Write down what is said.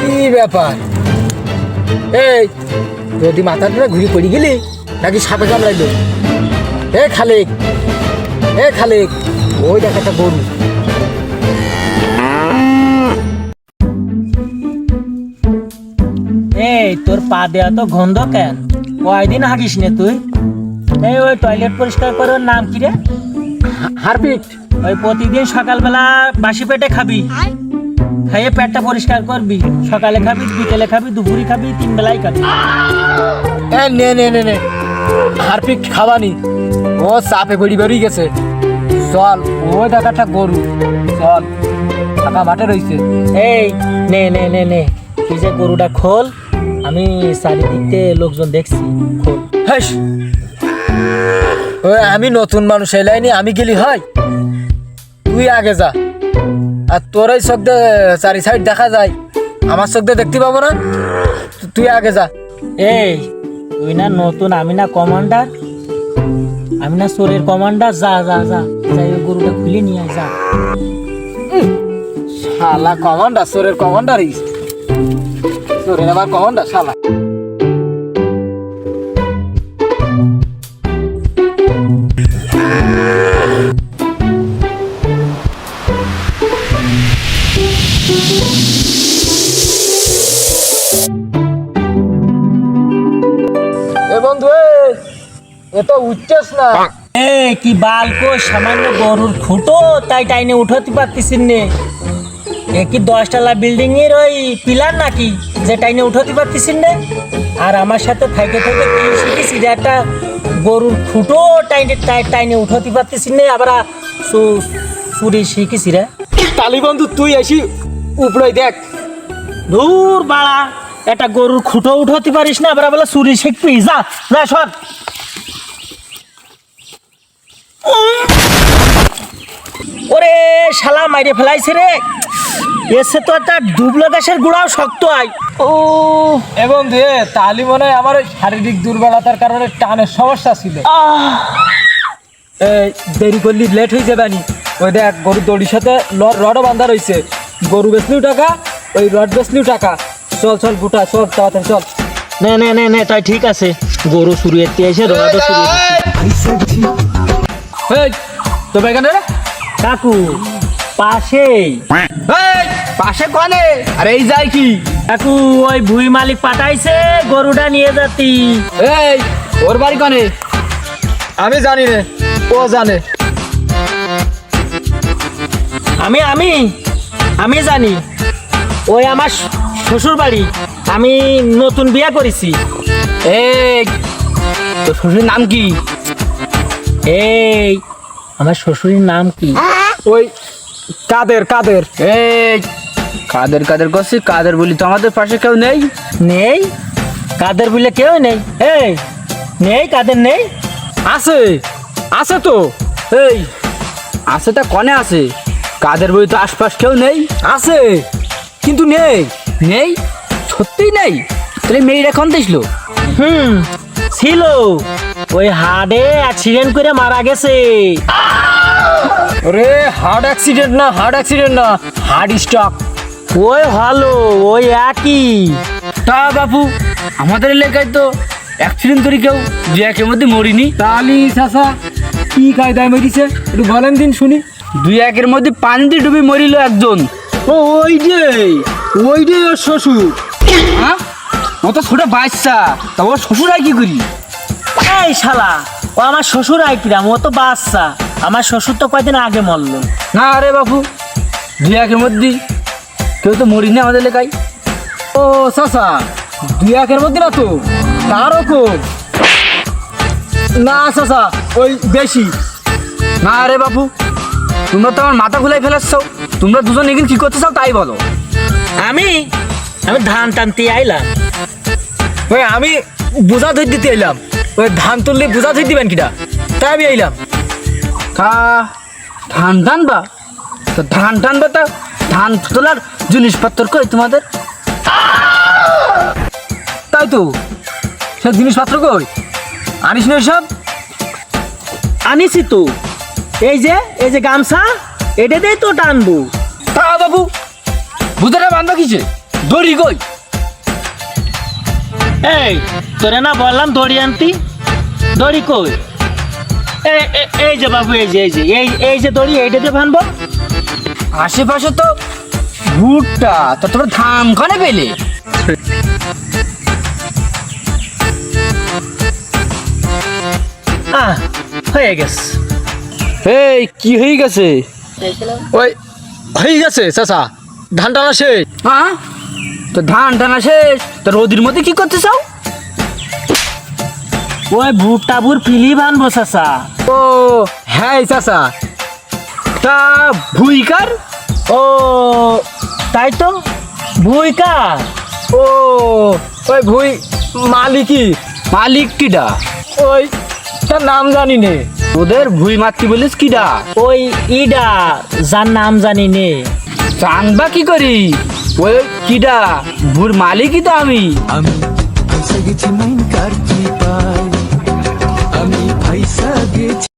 কি ব্যাপার? এই যদি মাথাটা ঘুরে পড়ে গেলি নাকি সাপে কামড়াইলো? এ খালেক, এ খালেক, ওই দেখ একটা গরু। এই তোর পা দেয়া তো গন্ধ কেন? কয়দিন হাগিস নে তুই? এই ওই টয়লেট পরিষ্কার করার নাম কি রে? হারপিক। ওই প্রতিদিন সকালবেলা বাসি পেটে খাবি, খাইয়ে পেটটা পরিষ্কার করবি। সকালে খাবি, বিকেলে খাবি, দুপুরে খাবি, 3 বেলাই খাবি। এ নে নে নে নে, হারপিক খাওয়ানি, ও চাপে বেড়ি বেরিয়ে গেছে। চল, ওই দেখ একটা গরু, চল, ফাঁকা মাঠে রয়েছে। এই নে নে নে নে, তুই যে গরুটা খোল, আমি চারিদিকে লোকজন দেখছি, খোল। হেস, ওই আমি নতুন মানুষ এলাইনি, আমি গেলি হয়? তুই আগে যা। আর তোর এই চোখ দিয়ে চারি সাইড দেখা যায়, আমার চোখ দিয়ে দেখতে পাবো না? তুই আগে যা। এই তুই না নতুন, আমি না কমান্ডার, আমি না চোরের কমান্ডার। যা যা যা, যাই ওই গরুটা খুলে নিয়ে আয়, যা। শালা কমান্ডার, চোরের কমান্ডারই, চোরের আবার কমান্ডার শালা। এ বন্ধু, এ তো উঠছিস না। এই কি বালকো, সামান্য গরুর খুঁটো তাই টাইনে উঠাতে পারতেছিস নে? এ কি 10 তলা বিল্ডিং এর ওই পিলার নাকি যে টাইনে উঠাতে পারতেছিস নে? আর আমার সাথে থাইকে থাইকে কি শিখেছি যে একটা গরুর খুঁটো টাইনে উঠাতে পারতেছিস নে? আবার চুরি শিখেছি রে। তালি বন্ধু, তুই এসি উপরে দেখ। দূর বাড়া, একটা গরুর খুঁটো উঠাতে পারিস না, আবার বলে চুরি শিখবি? যা যা, সর। ওরে শালা, মাইরে ফেলাইছে রে। এসে তো একটা ডুবলো গাছের গুড়াও শক্ত হয়। ও এ বন্ধু, তালি মনে হয় আমার ওই শারীরিক দুর্বলতার কারণে টানের সমস্যা ছিল। এই দেরি করলি লেট হয়ে যাবে নি। ওই দেখ, গরুর দড়ির সাথে রডও বান্ধা রয়েছে। গরু বেচলিও টাকা, ওই রড বেচলিও টাকা। চল চল বুটা, চল তাড়াতাড়ি চল। নে নে নে নে, তাই ঠিক আছে। গরু শুরু এতে এসে রডও শুরু। এই তো এখানে রে কাকু পাশেই। এই পাশে কনে? আরে এই যাই কি? কাকু ওই ভুই মালিক পাঠাইছে গরুটা নিয়ে যাতি। এই ওর বাড়ি কনে? আমি জানি রে, ও জানে। আমি আমি আমি জানি, ওই আমার শ্বশুর বাড়ি। আমি নতুন বিয়ে করেছি। এই তোর শ্বশুরের নাম কি? এই আমার শ্বশুরের নাম কি? ওই কাদের কাদের। এই কাদের কাদের করছি, কাদের বলি তো আমাদের পাশে কেউ নেই। নেই? কাদের বলে কেউ নেই? এই নেই, কাদের নেই? আছে, আছে তো। এই আছে তা কনে আছে? কাদের বলি তো আশপাশ কেউ নেই। আছে কিন্তু নেই। নেই? সত্যিই নেই? তাহলে মেয়ের এখন দিছিল? ছিল, ওই হাড়ে অ্যাক্সিডেন্ট করে মারা গেছে। ওরে হার্ট অ্যাক্সিডেন্ট না, হার্ট অ্যাক্সিডেন্ট না, হার্ট স্ট্রোক। ওই হলো, ওই একই। তা বাপু, আমাদের এলাকায় তো অ্যাক্সিডেন্ট করে কেউ 2-1-এর মধ্যে মরিনি। তালি চাচা কি কায়দায় মরিছে একটু বলেন দিন শুনি। 2-1-এর মধ্যে পানিতে ডুবে মরিল একজন। ওই যে ওর শ্বশুর। হ্যাঁ, ও তো ছোট বাচ্চা, তা ওর শ্বশুর আর কি করি? এই শালা, ও আমার শ্বশুর আইকিরাম, ও তো বাচ্চা। আমার শ্বশুর তো কয়দিন আগে মরলো। না রে বাপু, 2-1-এর মধ্যে কেউ তো মরিনি আমাদের এলাকায়। ও চাচা, 2-1-এর মধ্যে না তো, তারও কম না চাচা, ওই বেশি। না রে বাপু, তোমরা তো আমার মাথা খুলাই ফেলাচ্ছ। তোমরা দুজন এগিয়ে কি করতে চাও তাই বলো। আমি আমি ধান টানতে আইলাম। ওই আমি বোঝা ধরে দিতে এলাম। ওই ধান তুললে বোঝা ধরে দিবেন কিনা, তাই আমি এলাম। ধান টানবা? তো ধান টানবা, তা ধান তোলার জিনিসপত্র কই তোমাদের? তাই তো, সব জিনিসপত্র কই? আনিস না সব? আনিছি তো, এই যে গামছা, এটাতেই তো টানবো। তা বাবু বুঝাটা বান্ধব কিছে দড়ি কই? এই তোরে না বললাম দড়ি আনতি, দড়ি কই? এই যে বাবু, এই যে দড়ি, এইটাতে বানবো। আশেপাশে তো ভুট্টা, তা তোমরা ধান খানে পেলে? হয়ে গেছে। এই কি হয়ে গেছে? ওই হয়ে গেছে চাচা, ধান টানা শেষ। হ্যাঁ, তো ধান টানা শেষ, তো রোদির মধ্যে কি করতে চাও? ওই ভুট্টা বুর পিলি বানবো চাচা। ও হ্যাঁ চাচা, তা ভুইকার? ও তাই তো, ভুইকার। ও ওই ভুই মালিকি, মালিক কিডা? ওই তার নাম জানি নে। ওদের ভুই মাতৃ বলিস কিডা? ওই ইডা, যার নাম জানি নে। জানবা কি করি? ওই কিডা ভুর মালিকই তো আমি। আমি এসে গেছি মাইন কার